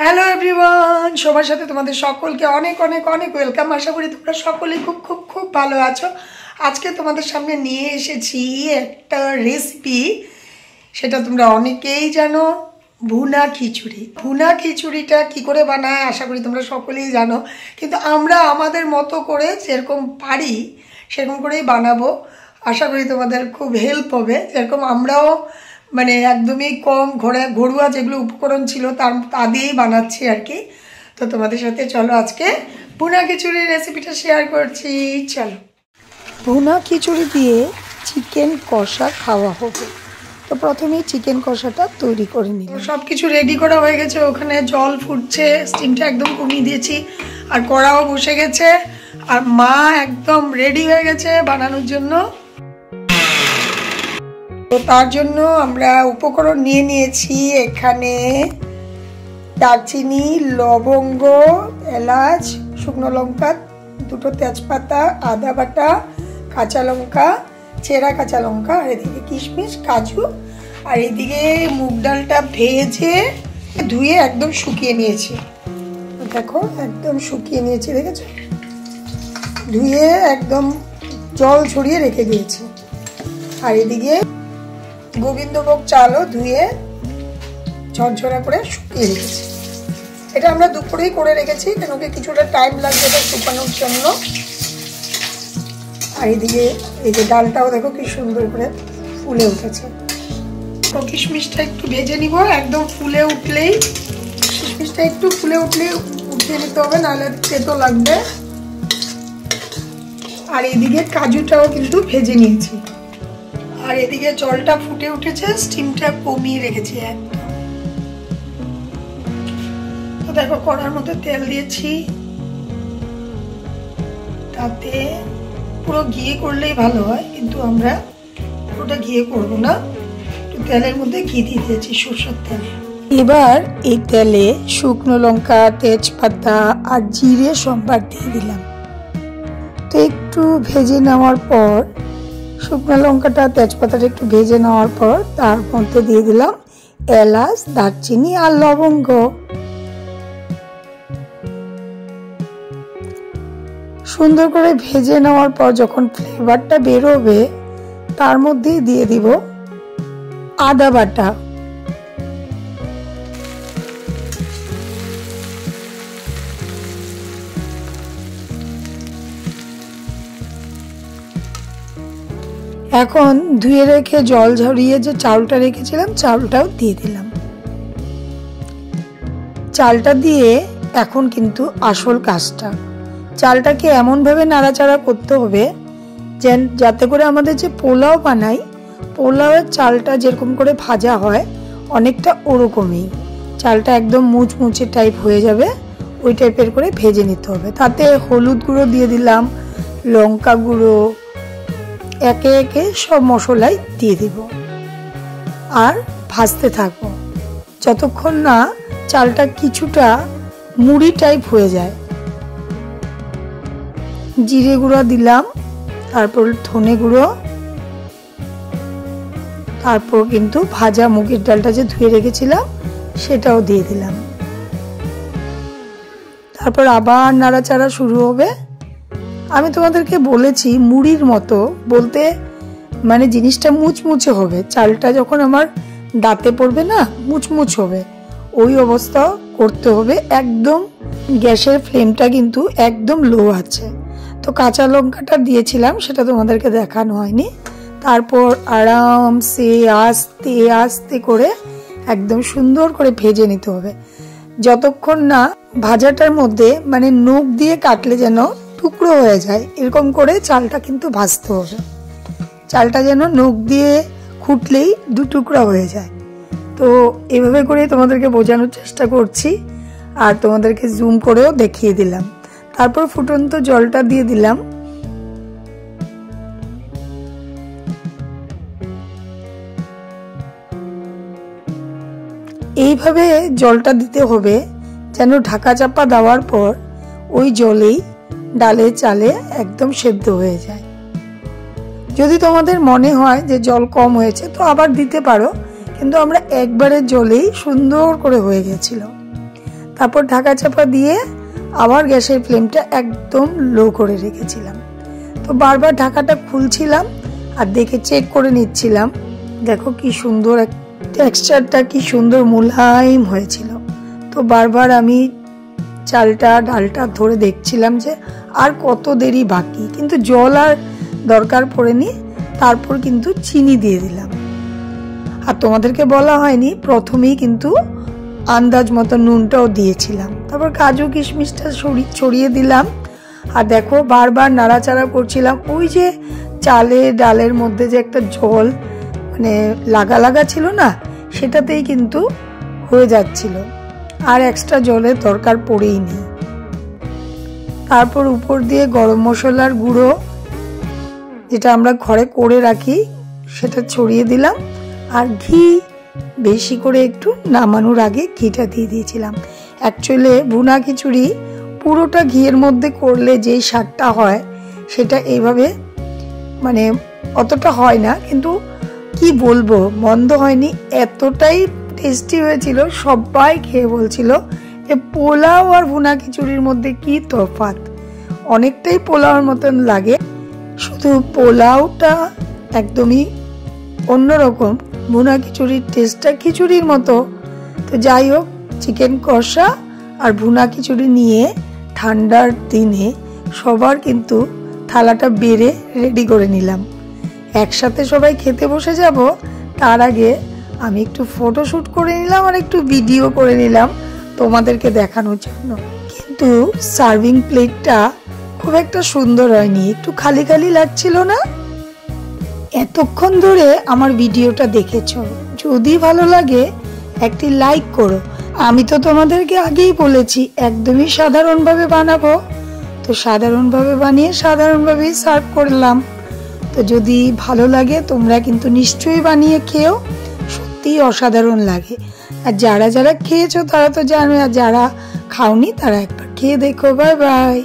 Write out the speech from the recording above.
Hello everyone, সবার সাথে তোমাদের সকলকে অনেক অনেক অনেক ওয়েলকাম। আশা করি তোমরা সকলেই খুব খুব খুব ভালো আছো। আজকে তোমাদের সামনে নিয়ে এসেছি একটা রেসিপি, সেটা তোমরা অনেকেই জানো, ভুনা খিচুড়ি। ভুনা খিচুড়িটা কি করে বানায় আশা করি তোমরা সকলেই জানো, কিন্তু আমরা আমাদের মতো করে যেরকম পারি সেরকম করেই বানাবো। আশা করি তোমাদের খুব হেল্প হবে। যেরকম আমরাও মানে একদমই কম ঘরোয়া যেগুলো উপকরণ ছিল তা দিয়েই বানাচ্ছি আর কি। তো তোমাদের সাথে চলো আজকে ভুনা খিচুড়ির রেসিপিটা শেয়ার করছি। চলো, ভুনা খিচুড়ি দিয়ে চিকেন কষা খাওয়া হবে। তো প্রথমেই চিকেন কষাটা তৈরি করে নিই। সব কিছু রেডি করা হয়ে গেছে, ওখানে জল ফুটছে, স্টিমটা একদম কমিয়ে দিয়েছি, আর কড়াও বসে গেছে, আর মা একদম রেডি হয়ে গেছে বানানোর জন্য। তো তার জন্য আমরা উপকরণ নিয়ে নিয়েছি এখানে দারচিনি, লবঙ্গ, এলাচ, শুকনো লঙ্কা, দুটো তেজপাতা, আদা বাটা, কাঁচা লঙ্কা, চেরা কাঁচা লঙ্কা, আর এদিকে কিশমিশ, কাজু, আর এদিকে মুগ ডালটা ভেজে ধুয়ে একদম শুকিয়ে নিয়েছি। দেখো একদম শুকিয়ে নিয়েছি, দেখেছো? ধুয়ে একদম জল ছড়িয়ে রেখে দিয়েছি। আর এদিকে গোবিন্দভোগ চালও ধুয়ে ঝরঝরা করে শুকিয়ে রেখেছি। এটা আমরা দুপুরেই করে রেখেছি, কেন কি কিছুটা টাইম লাগবে এটা শুকানোর জন্য। আর এদিকে এই যে ডালটাও দেখো কি সুন্দর করে ফুলে উঠেছে। তো কিশমিশটা একটু ভেজে নিব, একদম ফুলে উঠলেই, কিশমিশটা একটু ফুলে উঠলেই উঠিয়ে নিতে হবে, নাহলে তেতো লাগবে। আর এদিকে কাজুটাও কিন্তু ভেজে নিয়েছি। আর এদিকে জলটা ফুটে উঠেছে, স্টিমটা কমিয়ে রেখেছি একদম। তো দেখো কড়ার মধ্যে তেল দিয়েছি, তাতে পুরো ঘিয়ে করলেই ভালো হয়, কিন্তু আমরা পুরোটা ঘিয়ে করবো না, একটু তেলের মধ্যে ঘি দিয়ে দিয়েছি, সরষের তেল। এবার এই তেলে শুকনো লঙ্কা, তেজপাতা আর জিরে সম্বার দিয়ে দিলাম। তো একটু ভেজে নেওয়ার পর, শুকনো লঙ্কাটা তেজপাতাটা একটু ভেজে নেওয়ার পর তার মধ্যে দিয়ে দিলাম এলাচ, দারচিনি আর লবঙ্গ। সুন্দর করে ভেজে নেওয়ার পর যখন ফ্লেভারটা বেরোবে, তার মধ্যেই দিয়ে দিব আদা বাটা। এখন ধুয়ে রেখে জল ঝরিয়ে যে চালটা রেখেছিলাম, চালটাও দিয়ে দিলাম। চালটা দিয়ে এখন কিন্তু আসল কাজটা, চালটাকে এমনভাবে নাড়াচাড়া করতে হবে যাতে করে আমাদের যে পোলাও বানাই, পোলাওয়ের চালটা যেরকম করে ভাজা হয় অনেকটা ওরকমই চালটা একদম মুচমুচে টাইপ হয়ে যাবে, ওই টাইপের করে ভেজে নিতে হবে। তাতে হলুদ গুঁড়ো দিয়ে দিলাম, লঙ্কা গুঁড়ো, একে একে সব মশলাই দিয়ে দিব, আর ভাজতে থাকবো যতক্ষণ না চালটা কিছুটা মুড়ি টাইপ হয়ে যায়। জিরে গুঁড়ো দিলাম, তারপর ধনে গুঁড়ো, তারপর কিন্তু ভাজা মুগের ডালটা যে ধুয়ে রেখেছিলাম সেটাও দিয়ে দিলাম। তারপর আবার নাড়াচাড়া শুরু হবে। আমি তোমাদেরকে বলেছি মুড়ির মতো বলতে, মানে জিনিসটা মুচমুচে হবে, চালটা যখন আমার দাঁতে পড়বে না মুচমুচ হবে, ওই অবস্থা করতে হবে। একদম গ্যাসের ফ্লেমটা কিন্তু একদম লো আছে। তো কাঁচা লঙ্কাটা দিয়েছিলাম, সেটা তোমাদেরকে দেখানো হয়নি। তারপর আরামসে আস্তে আস্তে করে একদম সুন্দর করে ভেজে নিতে হবে, যতক্ষণ না ভাজাটার মধ্যে মানে নখ দিয়ে কাটলে যেন টুকরো হয়ে যায়, এরকম করে চালটা কিন্তু ভাজতে হবে। চালটা যেন নখ দিয়ে খুঁটলেই দু টুকরা হয়ে যায়। তো এভাবে করে তোমাদেরকে বোঝানোর চেষ্টা করছি, আর তোমাদেরকে জুম করেও দেখিয়ে দিলাম। তারপর ফুটন্ত জলটা দিয়ে দিলাম। এইভাবে জলটা দিতে হবে যেন ঢাকা চাপা দেওয়ার পর ওই জলেই ডালে চালে একদম সেদ্ধ হয়ে যায়। যদি তোমাদের মনে হয় যে জল কম হয়েছে তো আবার দিতে পারো, কিন্তু আমরা একবারের জলেই সুন্দর করে হয়ে গেছিল। তারপর ঢাকা চাপা দিয়ে আবার গ্যাসের ফ্লেমটা একদম লো করে রেখেছিলাম। তো বারবার ঢাকাটা খুলছিলাম আর দেখে চেক করে নিচ্ছিলাম। দেখো কি সুন্দর টেক্সচারটা, কি সুন্দর মোলায়েম হয়েছিল। তো বারবার আমি চালটা ডালটা ধরে দেখছিলাম যে আর কত দেরি বাকি, কিন্তু জল আর দরকার পড়েনি। তারপর কিন্তু চিনি দিয়ে দিলাম। আর তোমাদেরকে বলা হয়নি, প্রথমেই কিন্তু আন্দাজ মতো নুনটাও দিয়েছিলাম। তারপর কাজু কিশমিশটা ছড়িয়ে দিলাম। আর দেখো বারবার নাড়াচাড়া করছিলাম। ওই যে চালে ডালের মধ্যে যে একটা জল মানে লাগা লাগা ছিল না, সেটাতেই কিন্তু হয়ে যাচ্ছিল, আর এক্সট্রা জলের দরকার পড়েই নেই। তারপর উপর দিয়ে গরম মশলার গুঁড়ো, যেটা আমরা ঘরে করে রাখি, সেটা ছড়িয়ে দিলাম। আর ঘি বেশি করে একটু নামানোর আগে ঘিটা দিয়ে দিয়েছিলাম। অ্যাকচুয়ালি ভুনা খিচুড়ি পুরোটা ঘিয়ের মধ্যে করলে যেই স্বাদটা হয়, সেটা এইভাবে মানে অতটা হয় না। কিন্তু কি বলবো, মন্দ হয়নি, এতটাই টেস্টি হয়েছিল। সবাই খেয়ে বলছিল যে পোলাও আর ভুনা খিচুড়ির মধ্যে কি তফাৎ। অনেকটাই পোলাওর মতন লাগে, শুধু পোলাওটা একদমই অন্যরকম, ভুনা খিচুড়ির টেস্টটা খিচুড়ির মতো। তো যাই হোক, চিকেন কষা আর ভুনা খিচুড়ি নিয়ে ঠান্ডার দিনে সবার কিন্তু থালাটা বেড়ে রেডি করে নিলাম। একসাথে সবাই খেতে বসে যাব, তার আগে আমি একটু ফটোশ্যুট করে নিলাম আর একটু ভিডিও করে নিলাম তোমাদেরকে দেখানোর জন্য। কিন্তু সার্ভিং প্লেটটা খুব একটা সুন্দর হয়নি, একটু খালি খালি লাগছিল না? এতক্ষণ ধরে আমার ভিডিওটা দেখেছো, যদি ভালো লাগে একটি লাইক করো। আমি তো তোমাদেরকে আগেই বলেছি একদমই সাধারণভাবে বানাবো, তো সাধারণভাবে বানিয়ে সাধারণভাবেই সার্ভ করলাম। তো যদি ভালো লাগে তোমরা কিন্তু নিশ্চয়ই বানিয়ে খেও, সত্যিই অসাধারণ লাগে। আর যারা যারা খেয়েছো তারা তো জানো, আর যারা খাওনি তারা একবার খেয়ে দেখো। Bye bye.